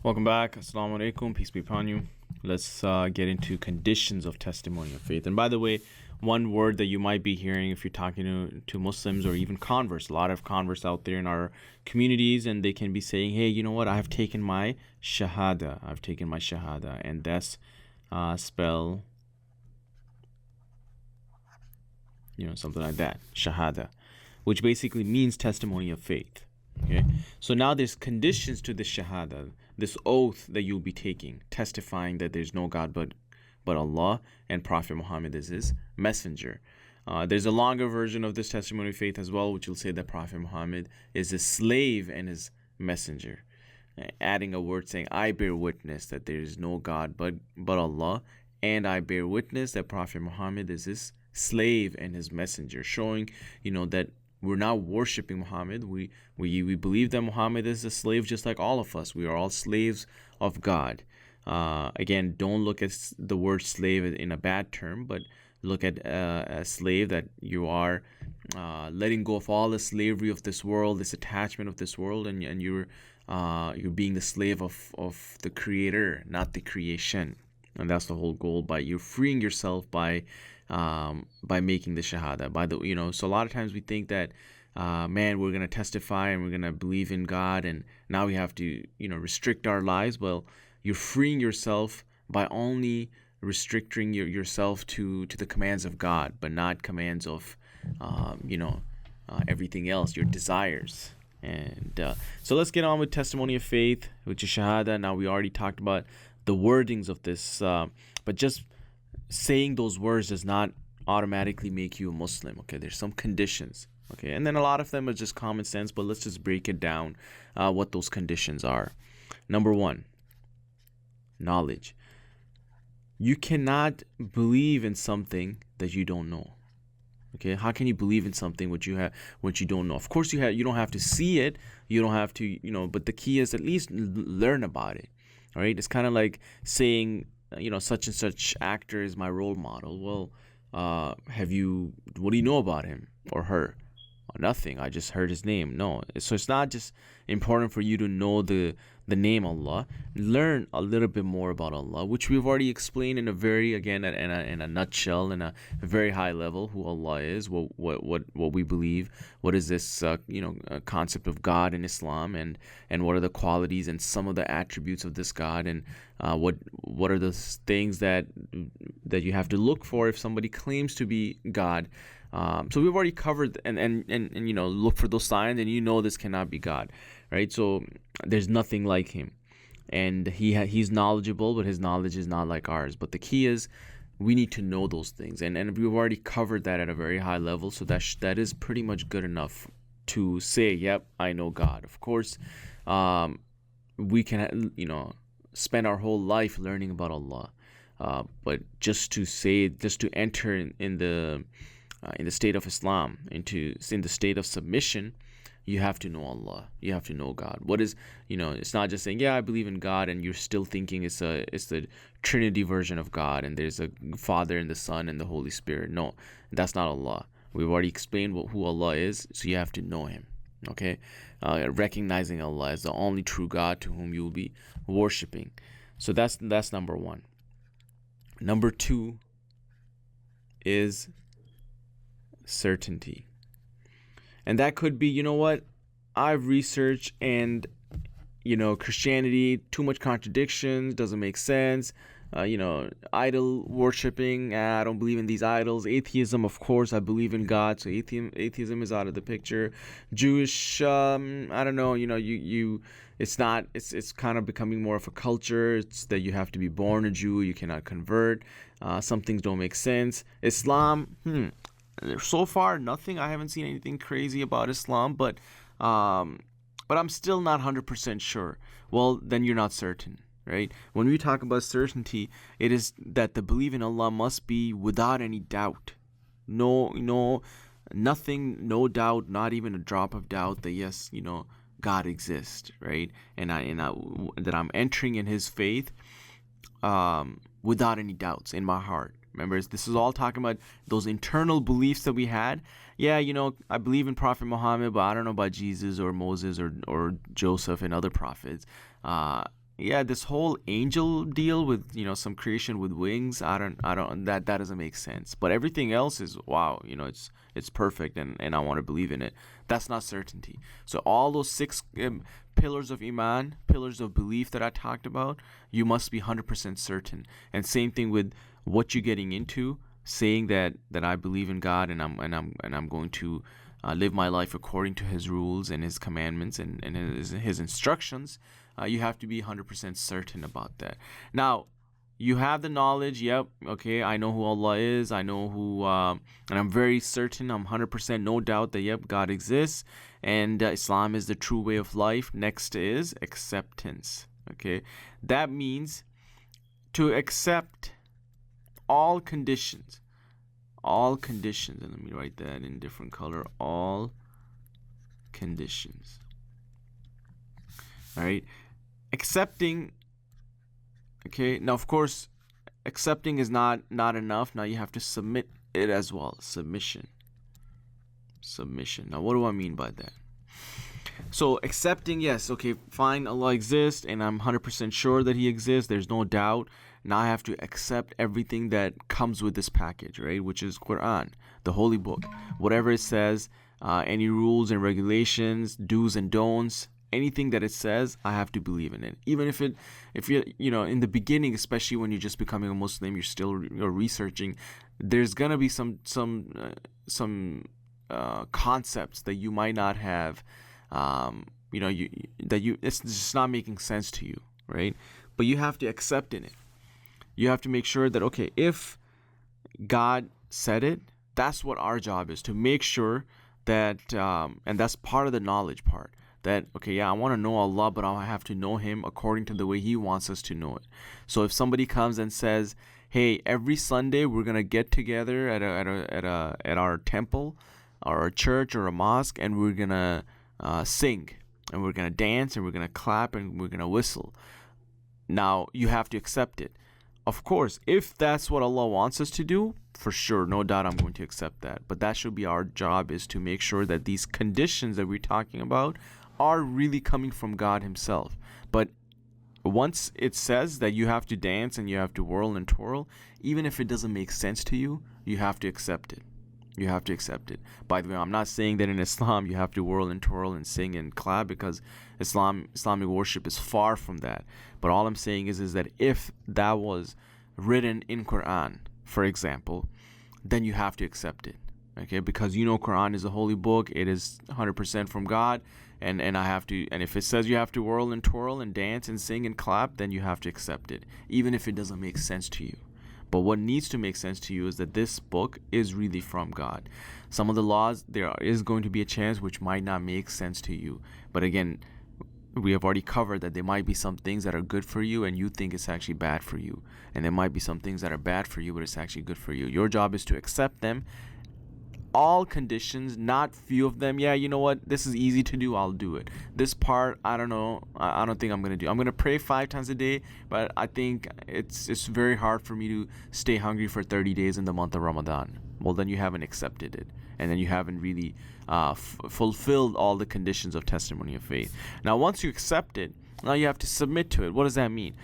Welcome back. Assalamu alaikum. Peace be upon you. Let's get into conditions of testimony of faith. And by the way, one word that you might be hearing if you're talking to Muslims or even converts, a lot of converts out there in our communities, and they can be saying, hey, you know what? I've taken my shahada. I've taken my shahada. And that's spell, something like that. Shahada, which basically means testimony of faith. Okay, so now there's conditions to the shahada, this oath that you'll be taking, testifying that there's no God but Allah and Prophet Muhammad is his messenger. There's a longer version of this testimony of faith as well, which will say that Prophet Muhammad is his slave and his messenger, adding a word saying, I bear witness that there is no God but Allah, and I bear witness that Prophet Muhammad is his slave and his messenger, showing that we're not worshiping Muhammad. We believe that Muhammad is a slave just like all of us. We are all slaves of God. Again, don't look at the word slave in a bad term, but look at a slave that you are letting go of all the slavery of this world, this attachment of this world, and you're being the slave of the Creator, not the creation. And that's the whole goal. You're freeing yourself by making the shahada. So a lot of times we think that, we're gonna testify and we're gonna believe in God, and now we have to, restrict our lives. Well, you're freeing yourself by only restricting yourself to the commands of God, but not commands of, everything else, your desires. And so let's get on with testimony of faith, which is shahada. Now, we already talked about the wordings of this, but just saying those words does not automatically make you a Muslim. Okay, there's some conditions. Okay, and then a lot of them are just common sense, but let's just break it down, what those conditions are. Number one, knowledge. You cannot believe in something that you don't know. Okay, how can you believe in something which you don't know? Of course, you don't have to see it. You don't have to, but the key is at least learn about it. All right, it's kind of like saying, such and such actor is my role model. Well, what do you know about him or her? Nothing. I just heard his name. No. So it's not just important for you to know the name Allah. Learn a little bit more about Allah, which we've already explained in a very, again, in a nutshell, in a very high level, who Allah is, what we believe, what is this concept of God in Islam, and what are the qualities and some of the attributes of this God, and what are the things that you have to look for if somebody claims to be God. So we've already covered and look for those signs, and this cannot be God, right? So there's nothing like him, and he's knowledgeable, but his knowledge is not like ours. But the key is we need to know those things, and we've already covered that at a very high level. So that is pretty much good enough to say, yep, I know God. Of course, we can spend our whole life learning about Allah, but just to enter in the state of Islam, in the state of submission, you have to know Allah. You have to know God. What is, it's not just saying, yeah, I believe in God, and you're still thinking it's the Trinity version of God, and there's a Father and the Son and the Holy Spirit. No, that's not Allah. We've already explained who Allah is, so you have to know Him. Okay, recognizing Allah as the only true God to whom you will be worshiping. So that's number one. Number two is certainty. And that could be, I've researched, and Christianity, too much contradictions, doesn't make sense. Idol worshipping, I don't believe in these idols. Atheism, of course, I believe in God, so atheism is out of the picture. Jewish, I don't know, it's not, it's kind of becoming more of a culture. It's that you have to be born a Jew, you cannot convert. Some things don't make sense. Islam, so far nothing. I haven't seen anything crazy about Islam, but I'm still not 100% sure. Well, then you're not certain, right? When we talk about certainty, it is that the belief in Allah must be without any doubt. No, nothing, no doubt, not even a drop of doubt that yes, God exists, right? And that I'm entering in His faith, without any doubts in my heart. Remember, this is all talking about those internal beliefs that we had. Yeah, I believe in Prophet Muhammad, but I don't know about Jesus or Moses or Joseph and other prophets. yeah, this whole angel deal with, some creation with wings, I don't, that doesn't make sense. But everything else is, wow, it's perfect, and I want to believe in it. That's not certainty. So all those six pillars of iman, pillars of belief that I talked about, you must be 100% certain. And same thing with what you're getting into, saying that I believe in God, and I'm going to live my life according to His rules and His commandments and His instructions. You have to be 100% certain about that. Now, you have the knowledge. Yep. Okay. I know who Allah is. I know who, and I'm very certain. I'm 100% no doubt that, yep, God exists, and Islam is the true way of life. Next is acceptance. Okay. That means to accept all conditions. All conditions. And let me write that in different color. All conditions. All right. Accepting. Okay, now of course, accepting is not enough. Now you have to submit it as well. Submission. Now what do I mean by that? So accepting, yes, okay, fine, Allah exists, and I'm 100% sure that He exists. There's no doubt. Now I have to accept everything that comes with this package, right? Which is Quran, the holy book. Whatever it says, any rules and regulations, do's and don'ts, anything that it says, I have to believe in it. Even if you're, in the beginning, especially when you're just becoming a Muslim, you're researching, there's gonna be some concepts that you might not have, it's just not making sense to you, right? But you have to accept in it. You have to make sure that, okay, if God said it, that's what our job is, to make sure that, and that's part of the knowledge part. That, okay, yeah, I want to know Allah, but I have to know Him according to the way He wants us to know it. So if somebody comes and says, hey, every Sunday we're gonna get together at our temple or a church or a mosque, and we're gonna sing, and we're gonna dance, and we're gonna clap, and we're gonna whistle. Now you have to accept it. Of course, if that's what Allah wants us to do, for sure, no doubt I'm going to accept that. But that should be our job, is to make sure that these conditions that we're talking about are really coming from God Himself. But once it says that you have to dance and you have to whirl and twirl, even if it doesn't make sense to you, you have to accept it. You have to accept it. By the way, I'm not saying that in Islam you have to whirl and twirl and sing and clap, because Islamic worship is far from that. But all I'm saying is that if that was written in Quran, for example, then you have to accept it. Okay, because Quran is a holy book. It is 100% from God. And I have to, and if it says you have to whirl and twirl and dance and sing and clap, then you have to accept it, even if it doesn't make sense to you. But what needs to make sense to you is that this book is really from God. Some of the laws, there is going to be a chance which might not make sense to you. But again, we have already covered that there might be some things that are good for you and you think it's actually bad for you. And there might be some things that are bad for you, but it's actually good for you. Your job is to accept them. All conditions, not few of them. Yeah, you know what? This is easy to do. I'll do it. This part, I don't know. I don't think I'm going to do. I'm going to pray 5 times a day, but I think it's very hard for me to stay hungry for 30 days in the month of Ramadan. Well, then you haven't accepted it. And then you haven't really fulfilled all the conditions of testimony of faith. Now, once you accept it, now you have to submit to it. What does that mean?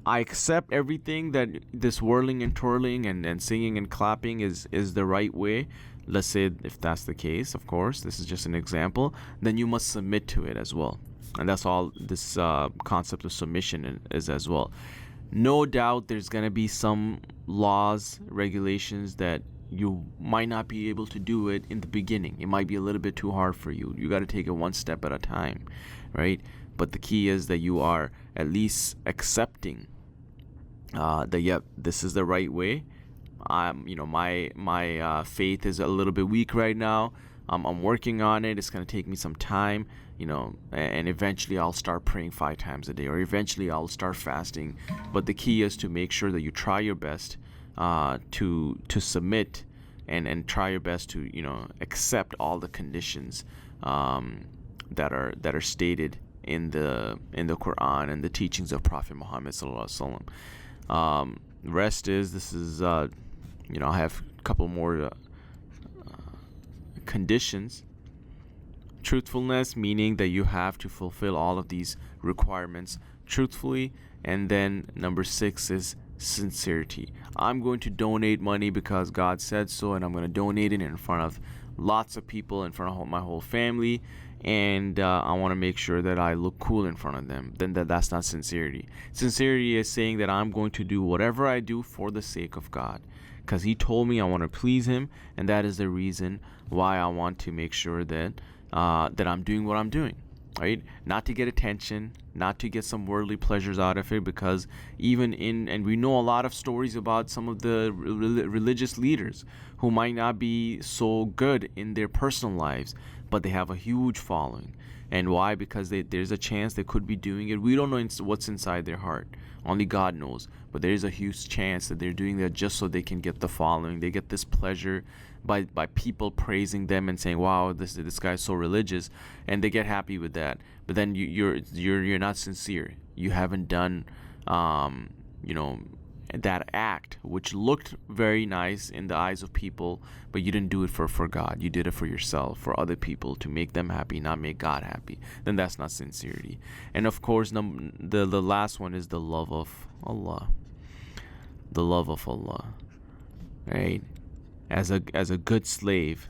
I accept everything that this whirling and twirling and singing and clapping is the right way. Let's say if that's the case, of course, this is just an example, then you must submit to it as well. And that's all this concept of submission is as well. No doubt there's going to be some laws, regulations that you might not be able to do it in the beginning. It might be a little bit too hard for you. You got to take it one step at a time, right? But the key is that you are at least accepting that, yep, this is the right way. My faith is a little bit weak right now. I'm working on it. It's going to take me some time, and eventually I'll start praying 5 times a day, or eventually I'll start fasting. But the key is to make sure that you try your best to submit and try your best to accept all the conditions that are stated in the Quran and the teachings of Prophet Muhammad sallallahu alaihi wasallam. Rest is, this is I have a couple more conditions. I'm Truthfulness, meaning that you have to fulfill all of these requirements truthfully. And then number 6 is sincerity. I'm going to donate money because God said so, and I'm going to donate it in front of lots of people, in front of my whole family, and I want to make sure that I look cool in front of them. Then that's not sincerity. Sincerity is saying that I'm going to do whatever I do for the sake of God, because He told me I want to please Him, and that is the reason why I want to make sure that that I'm doing what I'm doing. Right? Not to get attention, not to get some worldly pleasures out of it, because and we know a lot of stories about some of the religious leaders who might not be so good in their personal lives, but they have a huge following. And why? Because there's a chance they could be doing it. We don't know what's inside their heart. Only God knows. But there is a huge chance that they're doing that just so they can get the following. They get this pleasure by people praising them and saying, "Wow, this guy's so religious," and they get happy with that. But then you're not sincere. You haven't done, that act which looked very nice in the eyes of people, but you didn't do it for God. You did it for yourself, for other people, to make them happy, not make God happy. Then that's not sincerity. And of course, the last one is the love of Allah. The love of Allah, right? As a good slave,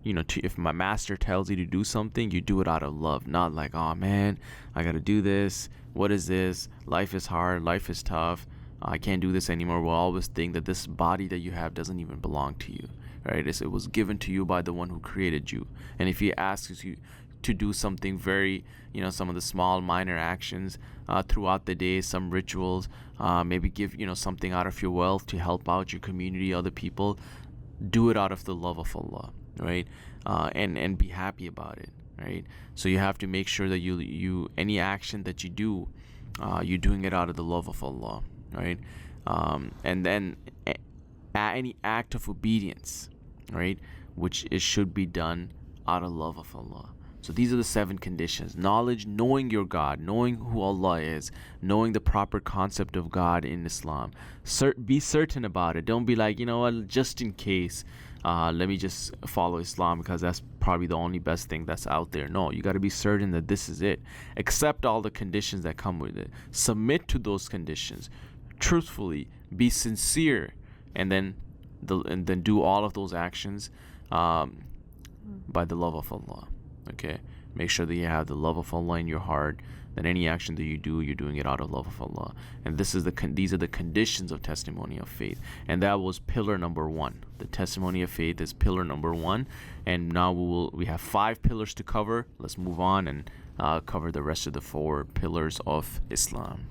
if my master tells you to do something, you do it out of love, not like, oh man, I gotta do this. What is this? Life is hard. Life is tough. I can't do this anymore. We'll always think that this body that you have doesn't even belong to you, right? It was given to you by the one who created you. And if He asks you to do something very, some of the small minor actions throughout the day, some rituals, maybe give, something out of your wealth to help out your community, other people, do it out of the love of Allah, right? And be happy about it, right? So you have to make sure that you any action that you do, you're doing it out of the love of Allah, right? And then any act of obedience, right, which should be done out of love of Allah. So these are the 7 conditions: knowledge, knowing your God, knowing who Allah is, knowing the proper concept of God in Islam. Be certain about it. Don't be like, just in case, let me just follow Islam because that's probably the only best thing that's out there. No, you got to be certain that this is it. Accept all the conditions that come with it. Submit to those conditions truthfully. Be sincere, and then do all of those actions by the love of Allah. Okay, make sure that you have the love of Allah in your heart. That any action that you do, you're doing it out of love of Allah. And these are the conditions of testimony of faith. And that was pillar number 1. The testimony of faith is pillar number 1. And now we have 5 pillars to cover. Let's move on and cover the rest of the 4 pillars of Islam.